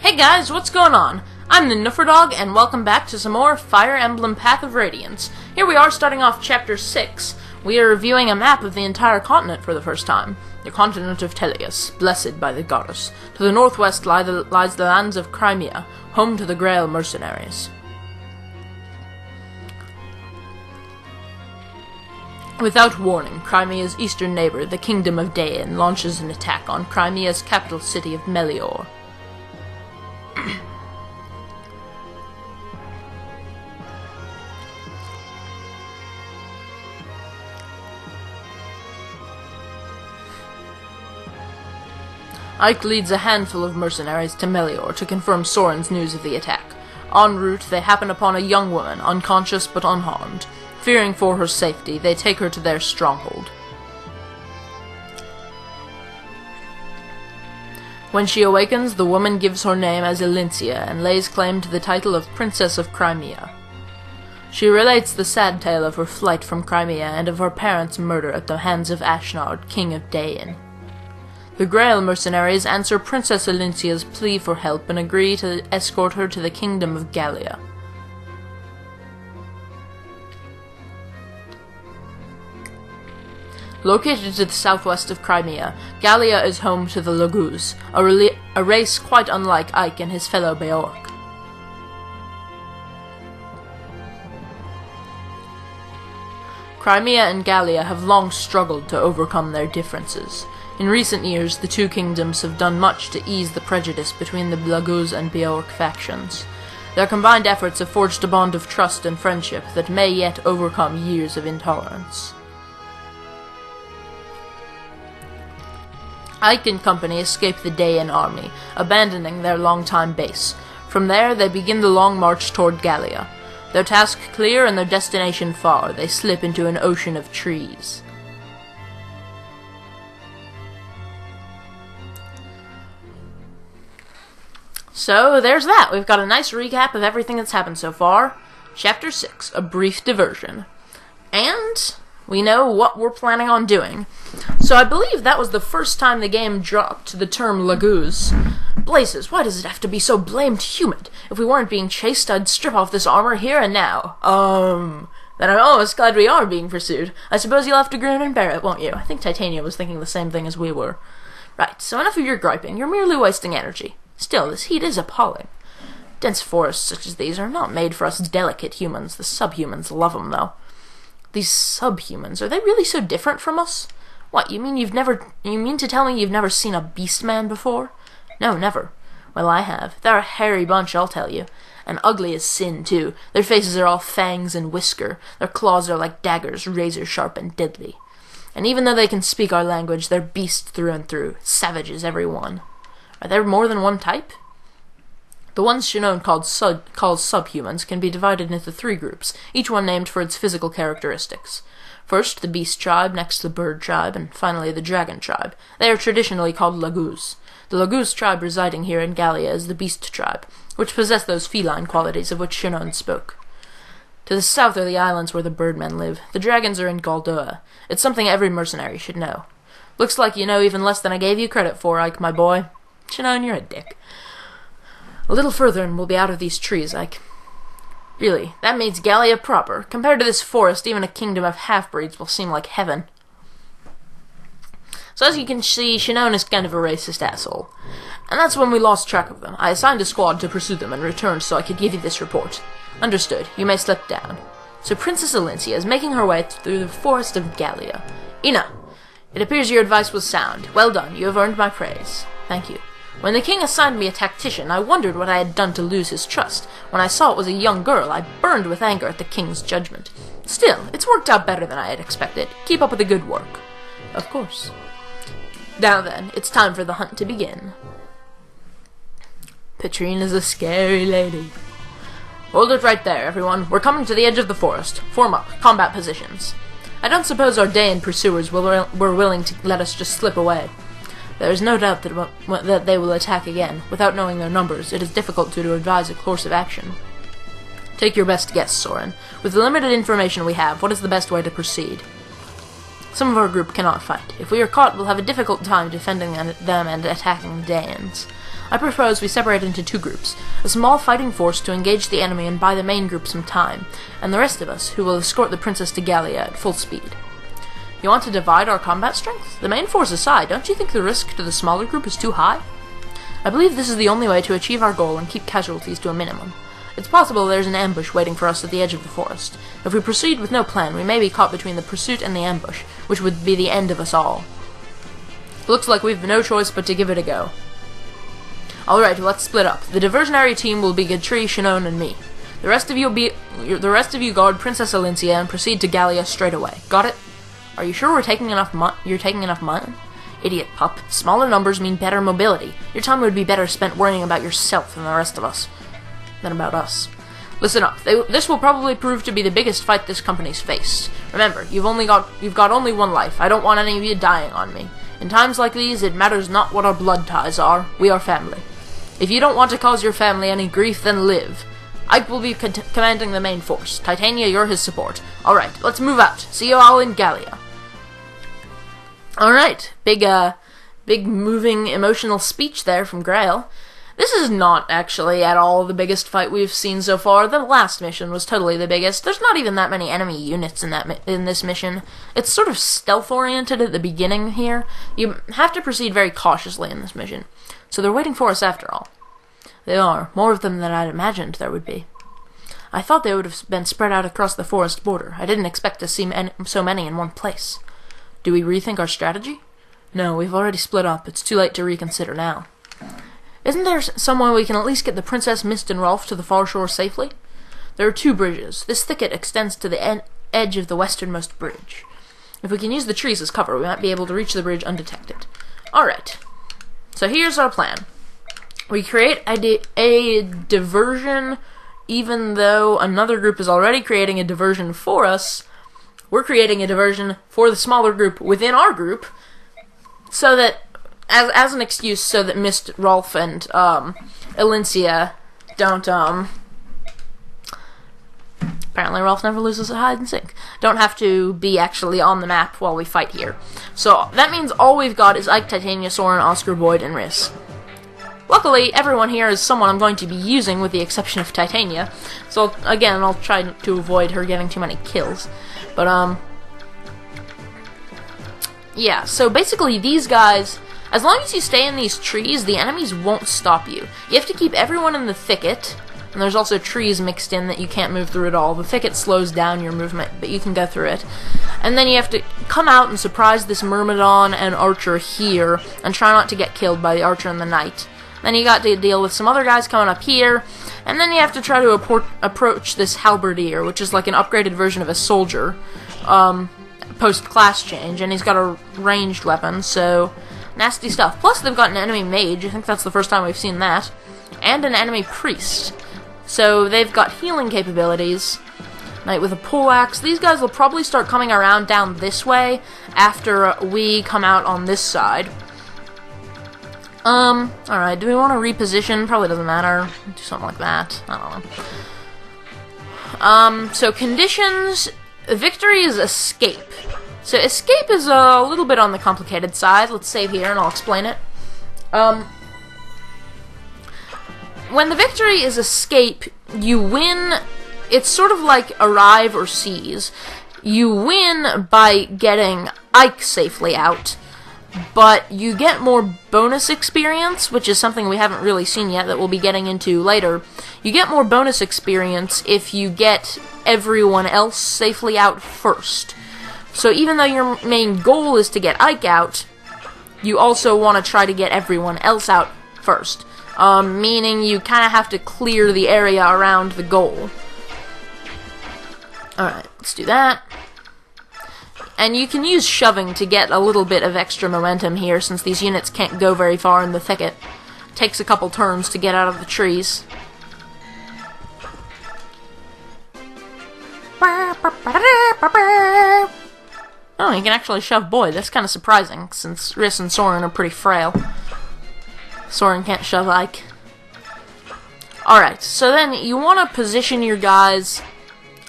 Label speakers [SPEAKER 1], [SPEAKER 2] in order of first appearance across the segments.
[SPEAKER 1] Hey guys, what's going on? I'm the Nufferdog, and welcome back to some more Fire Emblem Path of Radiance. Here we are starting off Chapter 6. We are reviewing a map of the entire continent for the first time. The continent of Teleus, blessed by the goddess. To the northwest lies the lands of Crimea, home to the Grail mercenaries. Without warning, Crimea's eastern neighbor, the Kingdom of Dain, launches an attack on Crimea's capital city of Melior. Ike leads a handful of mercenaries to Melior to confirm Soren's news of the attack. En route, they happen upon a young woman, unconscious but unharmed. Fearing for her safety, they take her to their stronghold. When she awakens, the woman gives her name as Elincia and lays claim to the title of Princess of Crimea. She relates the sad tale of her flight from Crimea and of her parents' murder at the hands of Ashnard, King of Dain. The Grail mercenaries answer Princess Elincia's plea for help and agree to escort her to the Kingdom of Gallia. Located to the southwest of Crimea, Gallia is home to the Laguz, a race quite unlike Ike and his fellow Beorc. Crimea and Gallia have long struggled to overcome their differences. In recent years, the two kingdoms have done much to ease the prejudice between the Laguz and Beorc factions. Their combined efforts have forged a bond of trust and friendship that may yet overcome years of intolerance. Ike and company escape the Dain army, abandoning their longtime base. From there, they begin the long march toward Gallia. Their task clear and their destination far, they slip into an ocean of trees. So, there's that. We've got a nice recap of everything that's happened so far. Chapter 6, a brief diversion. And we know what we're planning on doing. So I believe that was the first time the game dropped the term Laguz. Blazes, why does it have to be so blamed humid? If we weren't being chased, I'd strip off this armor here and now. Then I'm almost glad we are being pursued. I suppose you'll have to grin and bear it, won't you? I think Titania was thinking the same thing as we were. Right, so enough of your griping. You're merely wasting energy. Still, this heat is appalling. Dense forests such as these are not made for us delicate humans. The subhumans love them, though. These subhumans, are they really so different from us? What, you mean to tell me you've never seen a beast man before? No, never. Well, I have. They're a hairy bunch, I'll tell you. And ugly as sin, too. Their faces are all fangs and whisker. Their claws are like daggers, razor-sharp and deadly. And even though they can speak our language, they're beasts through and through. Savages, every one. Are there more than one type? The ones Shinon calls subhumans can be divided into three groups, each one named for its physical characteristics. First, the beast tribe, next the bird tribe, and finally the dragon tribe. They are traditionally called Laguz. The Laguz tribe residing here in Gallia is the beast tribe, which possess those feline qualities of which Shinon spoke. To the south are the islands where the birdmen live. The dragons are in Galdoa. It's something every mercenary should know. Looks like you know even less than I gave you credit for, Ike, my boy. Shinon, you're a dick. A little further and we'll be out of these trees, Ike. Really, that means Gallia proper. Compared to this forest, even a kingdom of half-breeds will seem like heaven. So as you can see, Shinon is kind of a racist asshole. And that's when we lost track of them. I assigned a squad to pursue them and returned so I could give you this report. Understood. You may slip down. So Princess Elincia is making her way through the forest of Gallia. Ina, it appears your advice was sound. Well done. You have earned my praise. Thank you. When the king assigned me a tactician, I wondered what I had done to lose his trust. When I saw it was a young girl, I burned with anger at the king's judgment. Still, it's worked out better than I had expected. Keep up with the good work. Of course. Now then, it's time for the hunt to begin. Petrina's a scary lady. Hold it right there, everyone. We're coming to the edge of the forest. Form up. Combat positions. I don't suppose our Dain pursuers were willing to let us just slip away. There is no doubt that they will attack again. Without knowing their numbers, it is difficult to advise a course of action. Take your best guess, Soren. With the limited information we have, what is the best way to proceed? Some of our group cannot fight. If we are caught, we'll have a difficult time defending them and attacking the Danes. I propose we separate into 2 groups, a small fighting force to engage the enemy and buy the main group some time, and the rest of us, who will escort the princess to Gallia at full speed. You want to divide our combat strength? The main force aside, don't you think the risk to the smaller group is too high? I believe this is the only way to achieve our goal and keep casualties to a minimum. It's possible there's an ambush waiting for us at the edge of the forest. If we proceed with no plan, we may be caught between the pursuit and the ambush, which would be the end of us all. Looks like we've no choice but to give it a go. Alright, let's split up. The diversionary team will be Gadri, Shinon, and me. The rest of you guard Princess Elincia and proceed to Gallia straight away. Got it? Are you sure you're taking enough money? Idiot pup. Smaller numbers mean better mobility. Your time would be better spent worrying about yourself than the rest of us. Than about us. Listen up. This will probably prove to be the biggest fight this company's faced. Remember, you've got only one life. I don't want any of you dying on me. In times like these, it matters not what our blood ties are. We are family. If you don't want to cause your family any grief, then live. Ike will be commanding the main force. Titania, you're his support. Alright, let's move out. See you all in Gallia. Alright, big moving, emotional speech there from Grail. This is not actually at all the biggest fight we've seen so far. The last mission was totally the biggest. There's not even that many enemy units in this mission. It's sort of stealth-oriented at the beginning here. You have to proceed very cautiously in this mission. So they're waiting for us after all. They are. More of them than I'd imagined there would be. I thought they would have been spread out across the forest border. I didn't expect to see so many in one place. Do we rethink our strategy? No, we've already split up. It's too late to reconsider now. Isn't there some way we can at least get the Princess, Mist, and Rolf to the far shore safely? There are 2 bridges. This thicket extends to the edge of the westernmost bridge. If we can use the trees as cover, we might be able to reach the bridge undetected. Alright. So here's our plan. We create a diversion, even though another group is already creating a diversion for us. We're creating a diversion for the smaller group within our group, so that, as an excuse, so that Mist, Rolf, and Elincia don't, apparently Rolf never loses a hide and seek, don't have to be actually on the map while we fight here. So that means all we've got is Ike, Titania, Soren, Oscar, Boyd, and Riss. Luckily, everyone here is someone I'm going to be using, with the exception of Titania. So, again, I'll try to avoid her getting too many kills. But, yeah, so basically these guys, as long as you stay in these trees, the enemies won't stop you. You have to keep everyone in the thicket, and there's also trees mixed in that you can't move through at all. The thicket slows down your movement, but you can go through it. And then you have to come out and surprise this Myrmidon and Archer here, and try not to get killed by the Archer and the Knight. Then you got to deal with some other guys coming up here, and then you have to try to approach this Halberdier, which is like an upgraded version of a soldier, post-class change, and he's got a ranged weapon, so nasty stuff. Plus, they've got an enemy mage, I think that's the first time we've seen that, and an enemy priest. So they've got healing capabilities. Knight with a poleaxe. These guys will probably start coming around down this way after we come out on this side. Alright, do we want to reposition? Probably doesn't matter. Do something like that. I don't know. So conditions, victory is escape. So escape is a little bit on the complicated side. Let's save here and I'll explain it. When the victory is escape, you win. It's sort of like arrive or seize. You win by getting Ike safely out, but you get more bonus experience, which is something we haven't really seen yet that we'll be getting into later. You get more bonus experience if you get everyone else safely out first. So even though your main goal is to get Ike out, you also want to try to get everyone else out first. Meaning you kind of have to clear the area around the goal. Alright, let's do that. And you can use shoving to get a little bit of extra momentum here, since these units can't go very far in the thicket. Takes a couple turns to get out of the trees. Oh, you can actually shove Boyd. That's kind of surprising, since Riss and Soren are pretty frail. Soren can't shove Ike. Alright, so then you want to position your guys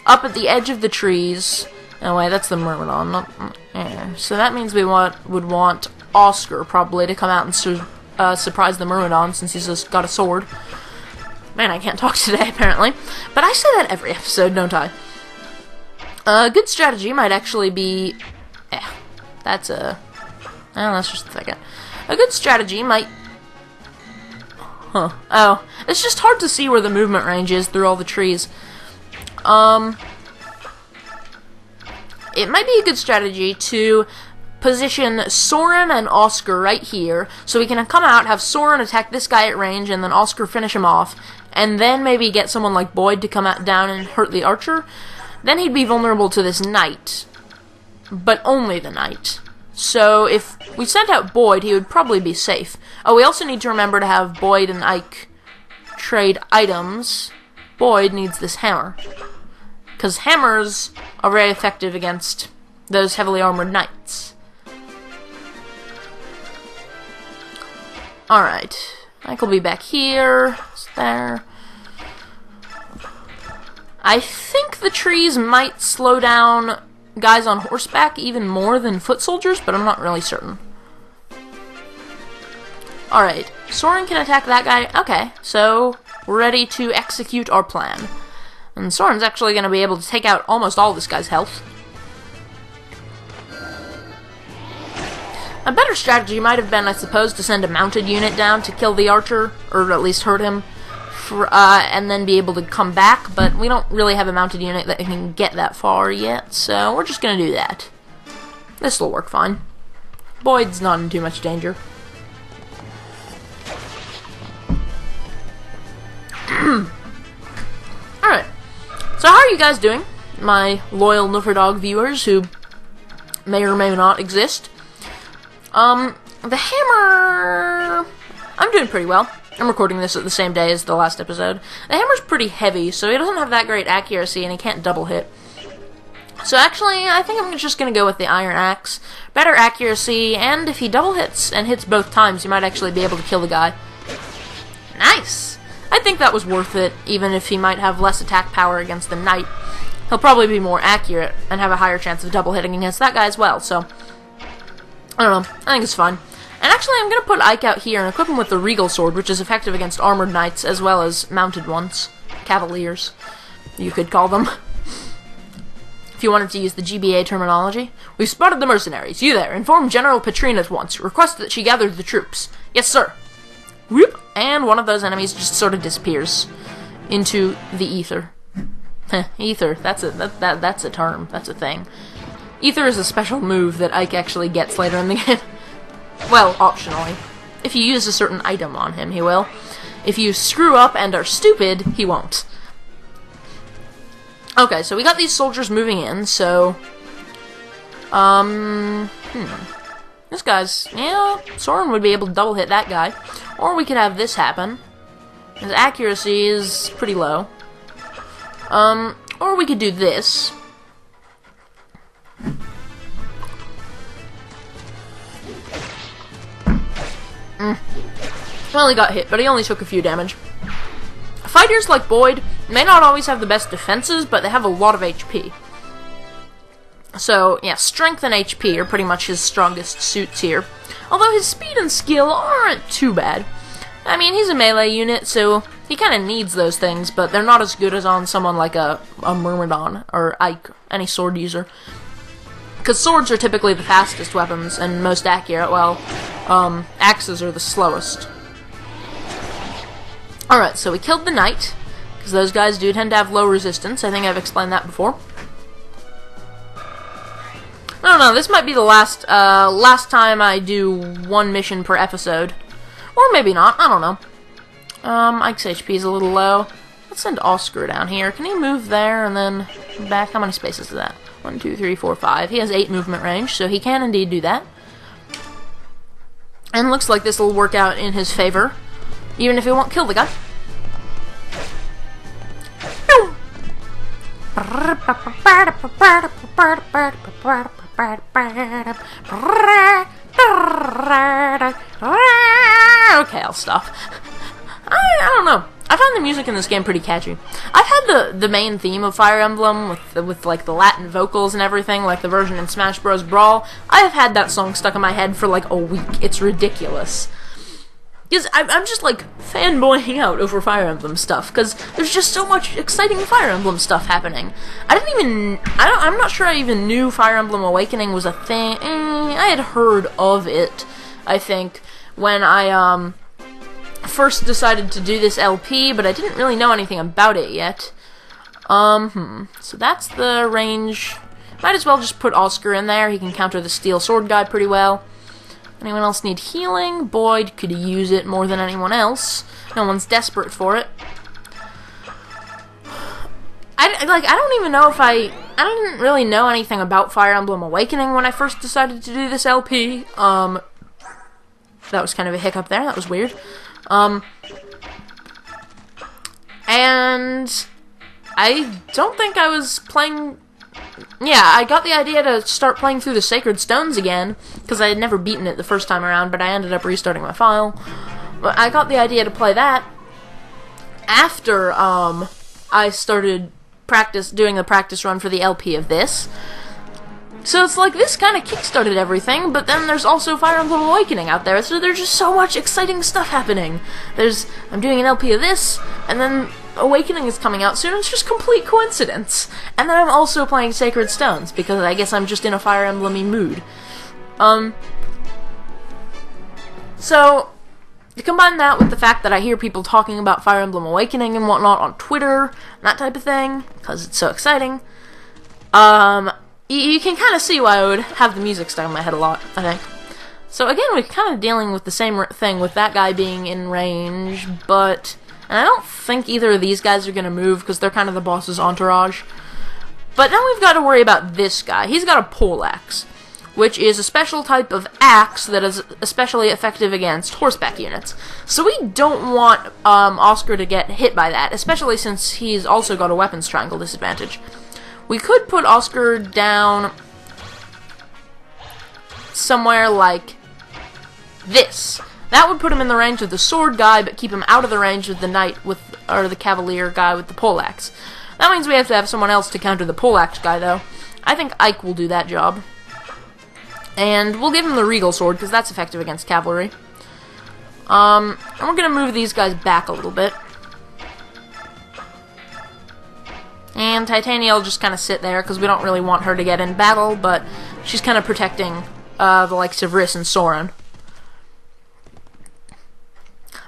[SPEAKER 1] up at the edge of the trees, Oh wait, that's the Myrmidon, not air. So that means we would want Oscar probably to come out and surprise the Myrmidon since he's just got a sword. Man, I can't talk today apparently, but I say that every episode, don't I? A good strategy might actually be... that's a... Oh, that's just a second. A good strategy might... Huh. Oh. It's just hard to see where the movement range is through all the trees. It might be a good strategy to position Soren and Oscar right here, so we can come out, have Soren attack this guy at range, and then Oscar finish him off, and then maybe get someone like Boyd to come out down and hurt the archer. Then he'd be vulnerable to this knight, but only the knight. So if we sent out Boyd, he would probably be safe. Oh, we also need to remember to have Boyd and Ike trade items. Boyd needs this hammer, because hammers are very effective against those heavily armored knights. Alright, Ike will be back here. It's there. I think the trees might slow down guys on horseback even more than foot soldiers, but I'm not really certain. Alright, Soren can attack that guy. Okay, so we're ready to execute our plan. And Soren's actually going to be able to take out almost all this guy's health. A better strategy might have been, I suppose, to send a mounted unit down to kill the archer, or at least hurt him, and then be able to come back, but we don't really have a mounted unit that can get that far yet, so we're just going to do that. This will work fine. Boyd's not in too much danger. Alright, so how are you guys doing, my loyal Nufferdog viewers who may or may not exist? The hammer... I'm doing pretty well. I'm recording this at the same day as the last episode. The hammer's pretty heavy, so he doesn't have that great accuracy, and he can't double hit. So actually, I think I'm just going to go with the iron axe. Better accuracy, and if he double hits and hits both times, you might actually be able to kill the guy. Nice! I think that was worth it, even if he might have less attack power against the knight. He'll probably be more accurate and have a higher chance of double hitting against that guy as well, so... I don't know. I think it's fine. And actually, I'm going to put Ike out here and equip him with the Regal Sword, which is effective against armored knights as well as mounted ones. Cavaliers, you could call them. If you wanted to use the GBA terminology. We've spotted the mercenaries. You there. Inform General Petrine at once. Request that she gather the troops. Yes, sir. Whoop. And one of those enemies just sort of disappears into the ether. Ether. That's a term. That's a thing. Ether is a special move that Ike actually gets later in the game. Well, optionally. If you use a certain item on him, he will. If you screw up and are stupid, he won't. Okay, so we got these soldiers moving in, so... This guy's... Yeah, Soren would be able to double hit that guy. Or we could have this happen. His accuracy is pretty low. Or we could do this. Well, he got hit, but he only took a few damage. Fighters like Boyd may not always have the best defenses, but they have a lot of HP. So, yeah, strength and HP are pretty much his strongest suits here. Although his speed and skill aren't too bad. I mean, he's a melee unit, so he kind of needs those things, but they're not as good as on someone like a Myrmidon or Ike, any sword user. Because swords are typically the fastest weapons and most accurate, while axes are the slowest. Alright, so we killed the knight, because those guys do tend to have low resistance. I think I've explained that before. I don't know, this might be the last time I do one mission per episode. Or maybe not, I don't know. Ike's HP is a little low. Let's send Oscar down here. Can he move there and then back? How many spaces is that? 1, 2, 3, 4, 5. He has 8 movement range, so he can indeed do that. And looks like this will work out in his favor, even if he won't kill the guy. Okay, I'll stop. I don't know. I find the music in this game pretty catchy. I've had the main theme of Fire Emblem with like the Latin vocals and everything, like the version in Smash Bros. Brawl. I have had that song stuck in my head for like a week. It's ridiculous. Because I'm just like fanboying out over Fire Emblem stuff, because there's just so much exciting Fire Emblem stuff happening. I'm not sure I even knew Fire Emblem Awakening was a thing. I had heard of it, I think, when I first decided to do this LP, but I didn't really know anything about it yet. So that's the range. Might as well just put Oscar in there. He can counter the Steel Sword guy pretty well. Anyone else need healing? Boyd could use it more than anyone else. No one's desperate for it. I don't even know if I didn't really know anything about Fire Emblem Awakening when I first decided to do this LP. That was kind of a hiccup there. That was weird. And I don't think I was playing... Yeah, I got the idea to start playing through the Sacred Stones again, because I had never beaten it the first time around, but I ended up restarting my file. But I got the idea to play that after, I started doing the practice run for the LP of this. So it's like this kind of kickstarted everything, but then there's also Fire Emblem Awakening out there, so there's just so much exciting stuff happening. I'm doing an LP of this, and then Awakening is coming out soon, it's just complete coincidence. And then I'm also playing Sacred Stones, because I guess I'm just in a Fire Emblem-y mood. So, you combine that with the fact that I hear people talking about Fire Emblem Awakening and whatnot on Twitter, that type of thing, because it's so exciting. You can kind of see why I would have the music stuck in my head a lot, I think. So again, we're kind of dealing with the same thing with that guy being in range, but... And I don't think either of these guys are going to move, because they're kind of the boss's entourage. But now we've got to worry about this guy. He's got a poleaxe, which is a special type of axe that is especially effective against horseback units. So we don't want Oscar to get hit by that, especially since he's also got a weapons triangle disadvantage. We could put Oscar down somewhere like this. That would put him in the range of the sword guy, but keep him out of the range of the knight or the cavalier guy with the poleaxe. That means we have to have someone else to counter the poleaxe guy, though. I think Ike will do that job. And we'll give him the regal sword, because that's effective against cavalry. And we're going to move these guys back a little bit. And Titania will just kind of sit there, because we don't really want her to get in battle, but she's kind of protecting the likes of Riss and Soren.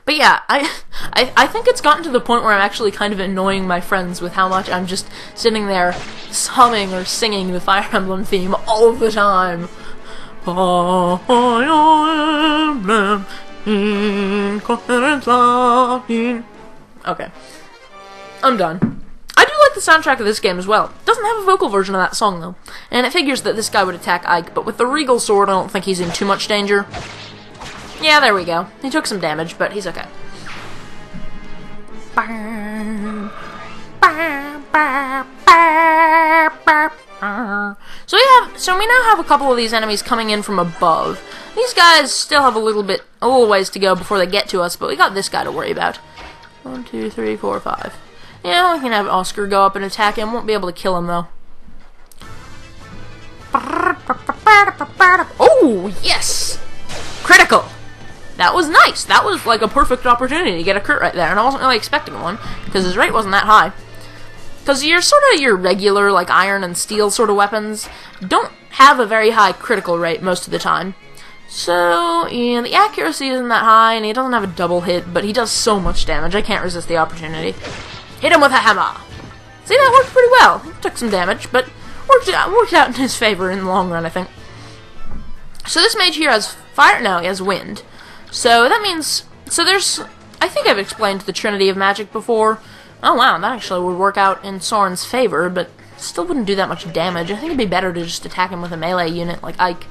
[SPEAKER 1] But yeah, I think it's gotten to the point where I'm actually kind of annoying my friends with how much I'm just sitting there humming or singing the Fire Emblem theme all the time. Fire Emblem, okay. I'm done. I do like the soundtrack of this game as well. It doesn't have a vocal version of that song, though. And it figures that this guy would attack Ike, but with the regal sword, I don't think he's in too much danger. Yeah, there we go. He took some damage, but he's okay. So we now have a couple of these enemies coming in from above. These guys still have a little ways to go before they get to us, but we got this guy to worry about. 1, 2, 3, 4, 5. Yeah, we can have Oscar go up and attack him. Won't be able to kill him, though. Oh, yes! Critical! That was nice. That was like a perfect opportunity to get a crit right there, and I wasn't really expecting one, because his rate wasn't that high. Because your regular, like, iron and steel sort of weapons don't have a very high critical rate most of the time. So, yeah, the accuracy isn't that high, and he doesn't have a double hit, but he does so much damage, I can't resist the opportunity. Hit him with a hammer! See, that worked pretty well. He took some damage, but worked out in his favor in the long run, I think. So this mage here has fire... No, he has wind. So that means... So there's... I think I've explained the Trinity of Magic before. Oh wow, that actually would work out in Soren's favor, but still wouldn't do that much damage. I think it'd be better to just attack him with a melee unit like Ike.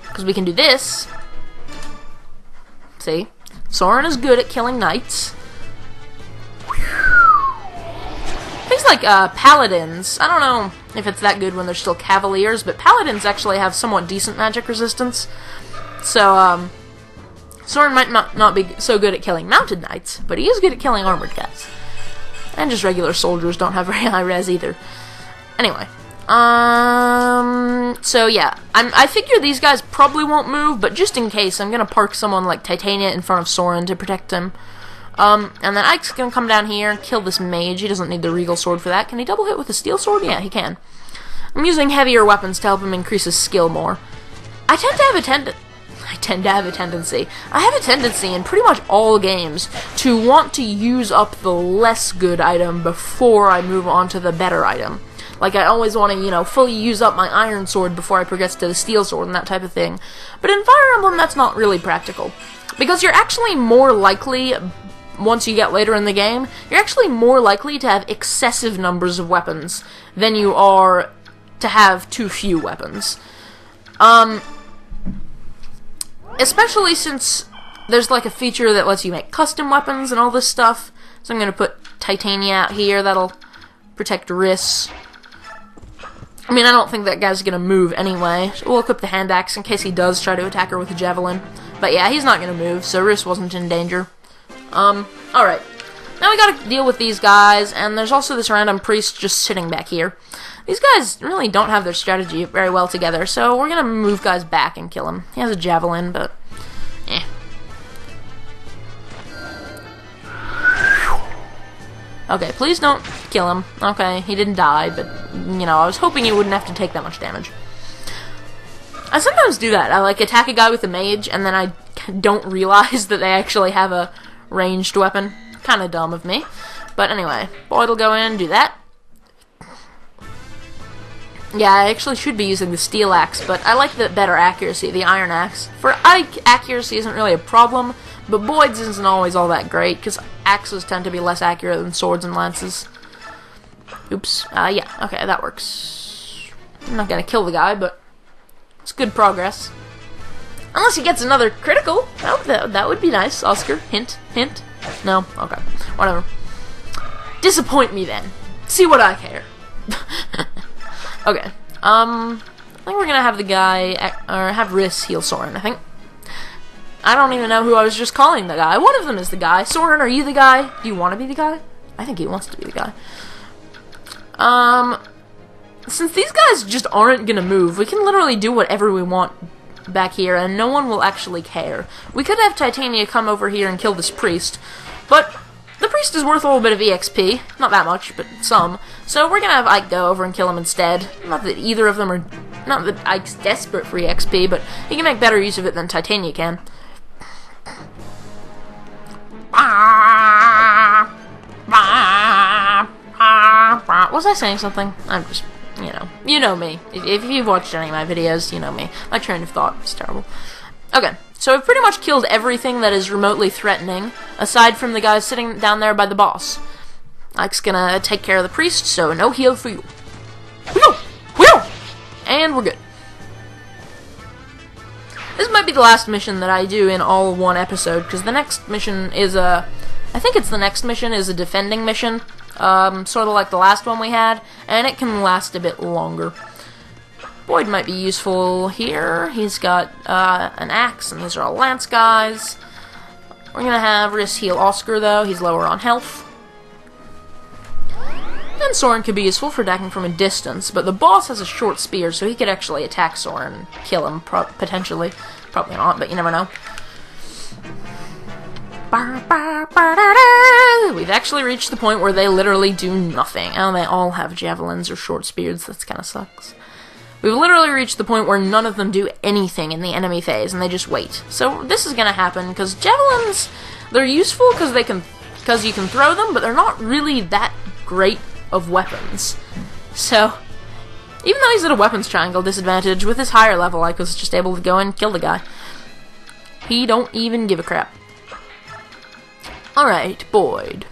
[SPEAKER 1] Because we can do this. See? Soren is good at killing knights. Things like paladins, I don't know if it's that good when they're still cavaliers, but paladins actually have somewhat decent magic resistance. So, Soren might not be so good at killing mounted knights, but he is good at killing armored guys. And just regular soldiers don't have very high res either. Anyway. So yeah. I figure these guys probably won't move, but just in case, I'm gonna park someone like Titania in front of Soren to protect him. And then Ike's gonna come down here and kill this mage. He doesn't need the regal sword for that. Can he double hit with a steel sword? Yeah, he can. I'm using heavier weapons to help him increase his skill more. I have a tendency in pretty much all games to want to use up the less good item before I move on to the better item. Like, I always want to, you know, fully use up my iron sword before I progress to the steel sword and that type of thing. But in Fire Emblem, that's not really practical. Because you're actually more likely, once you get later in the game, you're actually more likely to have excessive numbers of weapons than you are to have too few weapons. Especially since there's like a feature that lets you make custom weapons and all this stuff. So I'm going to put Titania out here. That'll protect Riss. I mean, I don't think that guy's going to move anyway. So we'll equip the hand axe in case he does try to attack her with a javelin. But yeah, he's not going to move, so Riss wasn't in danger. Alright. Now we gotta deal with these guys, and there's also this random priest just sitting back here. These guys really don't have their strategy very well together, so we're gonna move guys back and kill him. He has a javelin, but eh. Okay, please don't kill him. Okay, he didn't die, but, you know, I was hoping he wouldn't have to take that much damage. I sometimes do that. I, like, attack a guy with a mage, and then I don't realize that they actually have a ranged weapon. Kinda dumb of me. But anyway, Boyd'll go in and do that. Yeah, I actually should be using the steel axe, but I like the better accuracy, the iron axe. For Ike, accuracy isn't really a problem, but Boyd's isn't always all that great, because axes tend to be less accurate than swords and lances. Oops. Yeah, okay, that works. I'm not gonna kill the guy, but it's good progress. Unless he gets another critical. Oh, that would be nice, Oscar. Hint, hint. No? Okay. Whatever. Disappoint me then. See what I care. Okay. I think we're gonna have the guy, or have Riss heal Soren, I think. I don't even know who I was just calling the guy. One of them is the guy. Soren, are you the guy? Do you want to be the guy? I think he wants to be the guy. Since these guys just aren't gonna move, we can literally do whatever we want back here, and no one will actually care. We could have Titania come over here and kill this priest, but the priest is worth a little bit of EXP. Not that much, but some. So we're gonna have Ike go over and kill him instead. Not that either of them are... Not that Ike's desperate for EXP, but he can make better use of it than Titania can. Was I saying something? I'm just... You know me. If you've watched any of my videos, you know me. My train of thought is terrible. Okay, so I've pretty much killed everything that is remotely threatening, aside from the guys sitting down there by the boss. Ike's gonna take care of the priest, so no heal for you. And we're good. This might be the last mission that I do in all one episode, because the next mission is a... I think it's the next mission is a defending mission. Sort of like the last one we had, and it can last a bit longer. Boyd might be useful here. He's got an axe, and these are all lance guys. We're gonna have Riss heal Oscar, though. He's lower on health. And Soren could be useful for attacking from a distance, but the boss has a short spear, so he could actually attack Soren and kill him, potentially. Probably not, but you never know. We've actually reached the point where they literally do nothing. Oh, they all have javelins or short spears. That kind of sucks. We've literally reached the point where none of them do anything in the enemy phase, and they just wait. So this is gonna happen because javelins, they're useful because you can throw them, but they're not really that great of weapons. So even though he's at a weapons triangle disadvantage, with his higher level, I was just able to go and kill the guy. He don't even give a crap. Alright, Boyd.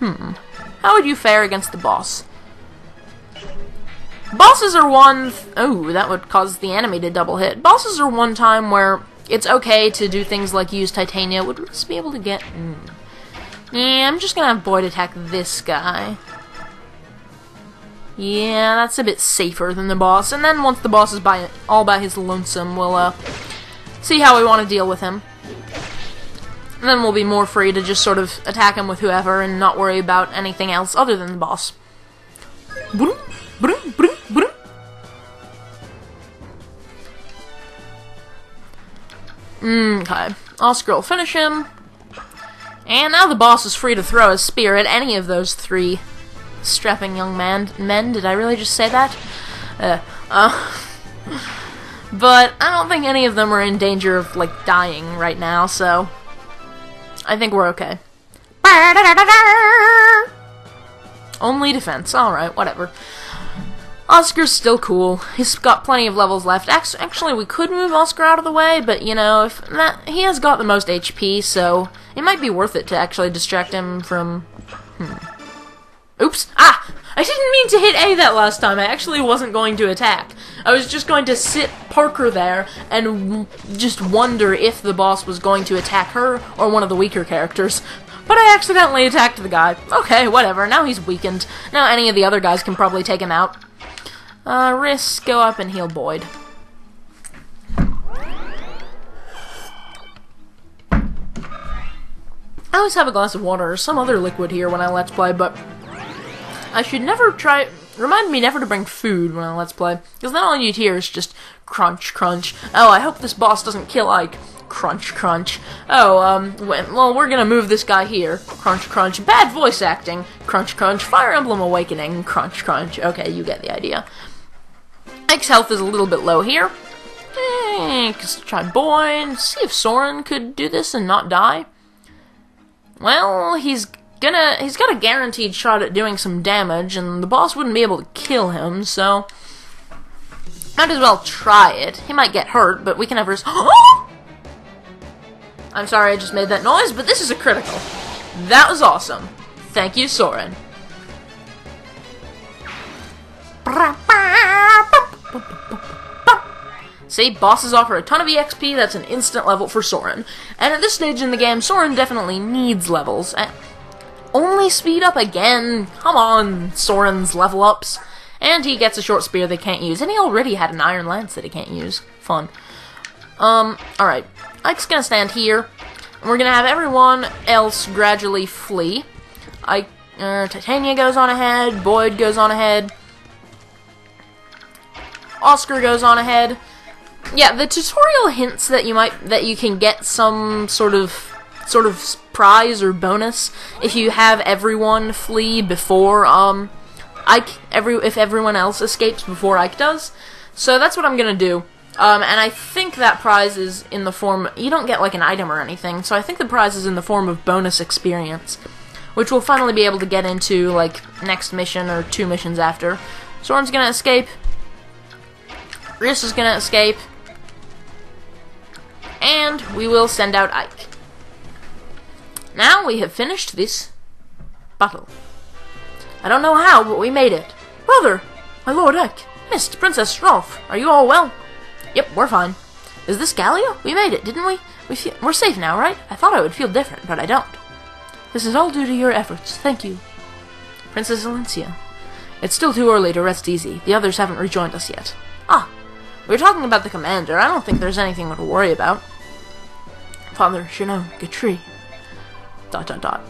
[SPEAKER 1] How would you fare against the boss? Bosses are one... Oh, that would cause the enemy to double hit. Bosses are one time where it's okay to do things like use Titania. Would Riss be able to get... Yeah, I'm just gonna have Boyd attack this guy. Yeah, that's a bit safer than the boss. And then once the boss is all by his lonesome, we'll see how we want to deal with him. And then we'll be more free to just sort of attack him with whoever and not worry about anything else other than the boss. Broom, broom, broom, broom. Okay, Oscar will finish him. And now the boss is free to throw his spear at any of those three strapping young men. Did I really just say that? But I don't think any of them are in danger of, like, dying right now, so I think we're okay. Only defense. Alright, whatever. Oscar's still cool. He's got plenty of levels left. Actually, we could move Oscar out of the way, but, you know, he has got the most HP, so it might be worth it to actually distract him from... Oops! Ah! I didn't mean to hit A that last time. I actually wasn't going to attack. I was just going to sit Parker there and just wonder if the boss was going to attack her or one of the weaker characters. But I accidentally attacked the guy. Okay, whatever. Now he's weakened. Now any of the other guys can probably take him out. Risk, go up and heal Boyd. I always have a glass of water or some other liquid here when I Let's Play, but I should never try... Remind me never to bring food when I Let's Play, because then all you'd hear is just crunch, crunch. Oh, I hope this boss doesn't kill Ike. Crunch, crunch. Oh, well, we're gonna move this guy here. Crunch, crunch. Bad voice acting. Crunch, crunch. Fire Emblem Awakening. Crunch, crunch. Okay, you get the idea. Ike's health is a little bit low here. Let's try Boyd. See if Soren could do this and not die. Well, he's got a guaranteed shot at doing some damage, and the boss wouldn't be able to kill him, so might as well try it. He might get hurt, but we can have his... I'm sorry I just made that noise, but this is a critical. That was awesome. Thank you, Soren. See, bosses offer a ton of EXP, that's an instant level for Soren. And at this stage in the game, Soren definitely needs levels. Only speed up again? Come on, Soren's level ups. And he gets a short spear they can't use, and he already had an iron lance that he can't use. Fun. Alright. Ike's gonna stand here, and we're gonna have everyone else gradually flee. Titania goes on ahead, Boyd goes on ahead, Oscar goes on ahead. Yeah, the tutorial hints that you can get some sort of prize or bonus if you have everyone flee before if everyone else escapes before Ike does. So that's what I'm gonna do. And I think that prize is in the form... You don't get, like, an item or anything, so I think the prize is in the form of bonus experience, which we'll finally be able to get into, like, next mission or 2 missions after. Soren's gonna escape. Rhys is gonna escape. And we will send out Ike. Now we have finished this battle. I don't know how, but we made it. Brother! My Lord Ike! Mist, Princess Rolf, are you all well? Yep, we're fine. Is this Gallia? We made it, didn't we? We're safe now, right? I thought I would feel different, but I don't. This is all due to your efforts. Thank you. Princess Alencia. It's still too early to rest easy. The others haven't rejoined us yet. Ah, we were talking about the commander. I don't think there's anything to worry about. Father, Shinon, Gatri. ...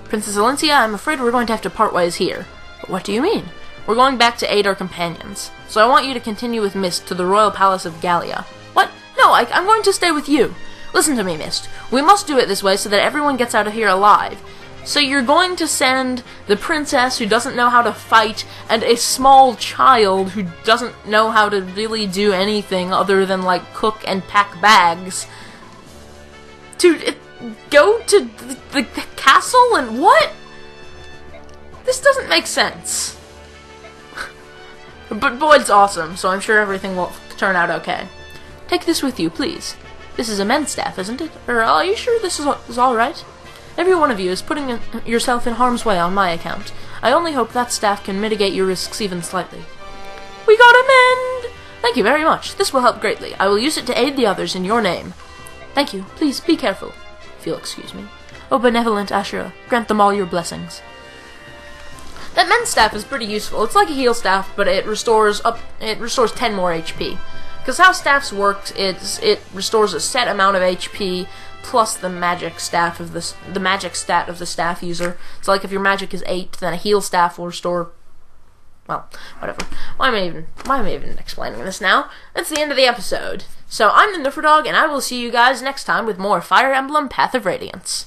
[SPEAKER 1] Princess Alencia, I'm afraid we're going to have to part ways here. But what do you mean? We're going back to aid our companions. So I want you to continue with Mist to the royal palace of Gallia. What? No, I'm going to stay with you. Listen to me, Mist. We must do it this way so that everyone gets out of here alive. So you're going to send the princess who doesn't know how to fight and a small child who doesn't know how to really do anything other than, like, cook and pack bags to go to the castle and what? This doesn't make sense. But Boyd's awesome, so I'm sure everything will turn out okay. Take this with you, please. This is a men's staff, isn't it? Or are you sure this is alright? Every one of you is putting yourself in harm's way on my account. I only hope that staff can mitigate your risks even slightly. We got a mend! Thank you very much. This will help greatly. I will use it to aid the others in your name. Thank you. Please, be careful. If you'll excuse me. O benevolent Ashura, grant them all your blessings. That men's staff is pretty useful. It's like a heal staff, but it restores 10 more HP. Because how staffs work is it restores a set amount of HP plus the magic staff of the magic stat of the staff user. So like if your magic is 8, then a heal staff will restore. Well, whatever. Why am I even explaining this now? That's the end of the episode. So I'm the Niferdog, and I will see you guys next time with more Fire Emblem Path of Radiance.